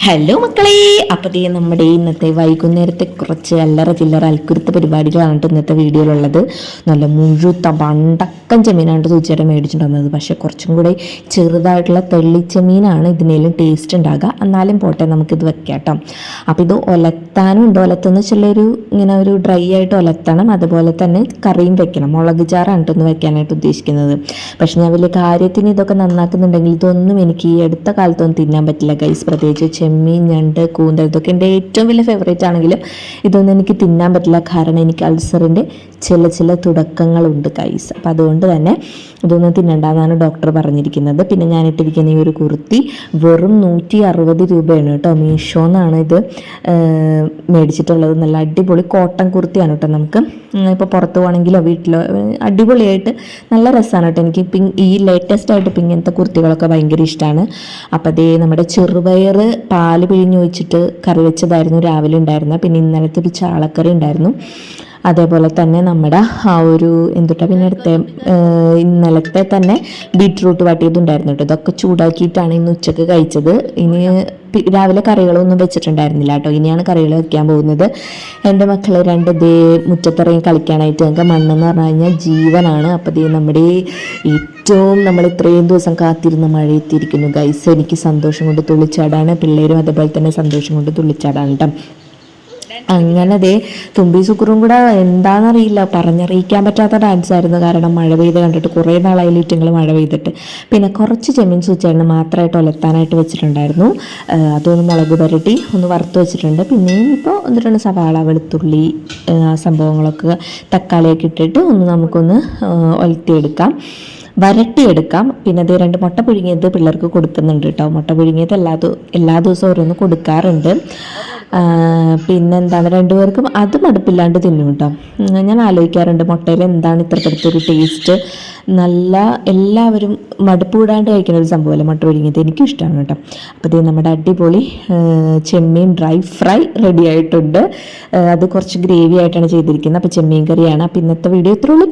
Hello മക്കളെ, അപ്പോൾ നമ്മുടെ ഇന്നത്തെ വൈകുന്നേരത്തെ കുറച്ച് അല്ലറ ചില്ലറ അൽക്കുരുത്ത പരിപാടികളാണ് ഇന്നത്തെ വീഡിയോയിലുള്ളത്. നല്ല മുഴുത്ത വണ്ടക്കം ചെമ്മീനാണ് തീർച്ചയായിട്ടും മേടിച്ചിട്ടുള്ളത്. പക്ഷേ കുറച്ചും കൂടെ ചെറുതായിട്ടുള്ള തെള്ളിച്ചെമ്മീനാണ് ഇതിനേലും ടേസ്റ്റ് ഉണ്ടാകുക. എന്നാലും പോട്ടെ, നമുക്കിത് വെക്കാം കേട്ടോ. അപ്പോൾ ഇത് ഒലത്താനും ഉണ്ട്. ഒലത്തെന്ന് വെച്ചുള്ളൊരു ഇങ്ങനെ ഒരു ഡ്രൈ ആയിട്ട് ഒലത്തണം. അതുപോലെ തന്നെ കറിയും വെക്കണം. മുളക് ചാറാണ് ഒന്ന് വെക്കാനായിട്ട് ഉദ്ദേശിക്കുന്നത്. പക്ഷെ ഞാൻ വലിയ കാര്യത്തിന് ഇതൊക്കെ നന്നാക്കുന്നുണ്ടെങ്കിൽ ഇതൊന്നും എനിക്ക് ഈ അടുത്ത കാലത്തൊന്നും തിന്നാൻ പറ്റില്ല ഗൈസ്. പ്രത്യേകിച്ച് ചെമ്മീൻ, ഞണ്ട്, കൂന്തൽ ഇതൊക്കെ എൻ്റെ ഏറ്റവും വലിയ ഫേവറേറ്റ് ആണെങ്കിലും ഇതൊന്നും എനിക്ക് തിന്നാൻ പറ്റില്ല. കാരണം എനിക്ക് അൾസറിൻ്റെ ചില തുടക്കങ്ങളുണ്ട് ഗൈസ്. അപ്പം അതുകൊണ്ട് തന്നെ ഇതൊന്നും തിന്നണ്ടെന്നാണ് ഡോക്ടർ പറഞ്ഞിരിക്കുന്നത്. പിന്നെ ഞാൻ ഇട്ടിരിക്കുന്ന ഈ ഒരു കുർത്തി വെറും 160 രൂപയാണ് കേട്ടോ. മീഷോ എന്നാണ് ഇത് മേടിച്ചിട്ടുള്ളത്. നല്ല അടിപൊളി കോട്ടൺ കുർത്തിയാണ് കേട്ടോ. നമുക്ക് ഇപ്പോൾ പുറത്ത് പോകണമെങ്കിലോ വീട്ടിലോ അടിപൊളിയായിട്ട് നല്ല രസമാണ് കേട്ടോ. എനിക്ക് ഈ ലേറ്റസ്റ്റ് ആയിട്ട് ഇങ്ങനത്തെ കുർത്തികളൊക്കെ ഭയങ്കര ഇഷ്ടമാണ്. അപ്പോൾ അതേ നമ്മുടെ ചെറുപയർ പാല് പിഴിഞ്ഞ് ഒഴിച്ചിട്ട് കറി വെച്ചതായിരുന്നു രാവിലെ ഉണ്ടായിരുന്നത്. പിന്നെ ഇന്നലത്തെ ഒരു ചാളക്കറി ഉണ്ടായിരുന്നു. അതേപോലെ തന്നെ നമ്മുടെ ആ ഒരു പിന്നെ അടുത്ത ഇന്നലത്തെ തന്നെ ബീട്രൂട്ട് വാട്ടിയതുണ്ടായിരുന്നു കേട്ടോ. ഇതൊക്കെ ചൂടാക്കിയിട്ടാണ് ഇന്ന് ഉച്ചക്ക് കഴിച്ചത്. ഇനി രാവിലെ കറികളൊന്നും വെച്ചിട്ടുണ്ടായിരുന്നില്ല കേട്ടോ. ഇനിയാണ് കറികൾ വെക്കാൻ പോകുന്നത്. എൻ്റെ മക്കൾ രണ്ട് മുറ്റത്തിറങ്ങി കളിക്കാനായിട്ട് ഞങ്ങൾക്ക് മണ്ണെന്ന് പറഞ്ഞു കഴിഞ്ഞാൽ ജീവനാണ്. അപ്പോൾ നമ്മുടെ ഏറ്റവും നമ്മൾ ഇത്രയും ദിവസം കാത്തിരുന്ന മഴ എത്തിയിരിക്കുന്നു ഗൈസ്. എനിക്ക് സന്തോഷം കൊണ്ട് തുള്ളിച്ചാടാണ്. പിള്ളേരും അതേപോലെ തന്നെ സന്തോഷം കൊണ്ട് തുള്ളിച്ചാടാണ് കേട്ടോ. അങ്ങനെ തുമ്പി സുക്കുറും കൂടെ എന്താണെന്നറിയില്ല, പറഞ്ഞറിയിക്കാൻ പറ്റാത്ത ഡാൻസ് ആയിരുന്നു. കാരണം മഴ പെയ്ത് കണ്ടിട്ട് കുറേ നാളായി ലിറ്റുങ്ങൾ മഴ പെയ്തിട്ട്. പിന്നെ കുറച്ച് ചെമ്മീൻ സൂച്ചേണ് മാത്രമായിട്ട് ഒലത്താനായിട്ട് വെച്ചിട്ടുണ്ടായിരുന്നു. അതൊന്ന് മുളക് പുരട്ടി ഒന്ന് വറുത്ത് വെച്ചിട്ടുണ്ട്. പിന്നെയും ഇപ്പോൾ എന്നിട്ടാണ് സവാള, വെളുത്തുള്ളി സംഭവങ്ങളൊക്കെ തക്കാളിയൊക്കെ ഇട്ടിട്ട് നമുക്കൊന്ന് ഒലത്തിയെടുക്കാം, വരട്ടിയെടുക്കാം. പിന്നെ അത് 2 മുട്ട പുഴുങ്ങിയത് പിള്ളേർക്ക് കൊടുക്കുന്നുണ്ട് കേട്ടോ. മുട്ട പുഴുങ്ങിയത് എല്ലാ ദിവസവും ഓരോന്ന് കൊടുക്കാറുണ്ട്. പിന്നെന്താണ്, 2 പേർക്കും അത് മടുപ്പില്ലാണ്ട് തിന്നും കേട്ടോ. ഞാൻ ആലോചിക്കാറുണ്ട് മുട്ടയിൽ എന്താണ് ഇത്രക്കടുത്തൊരു ടേസ്റ്റ്. നല്ല എല്ലാവരും മടുപ്പ് കൂടാണ്ട് കഴിക്കുന്ന ഒരു സംഭവമല്ലേ മുട്ട പുഴുങ്ങിയത്. എനിക്കും ഇഷ്ടമാണ് കേട്ടോ. അപ്പോൾ ഇത് നമ്മുടെ അടിപൊളി ചെമ്മീൻ ഡ്രൈ ഫ്രൈ റെഡി ആയിട്ടുണ്ട്. അത് കുറച്ച് ഗ്രേവി ആയിട്ടാണ് ചെയ്തിരിക്കുന്നത്. അപ്പോൾ ചെമ്മീൻ കറിയാണ്. അപ്പോൾ ഇന്നത്തെ വീഡിയോ ഇത്രയുള്ളൂ.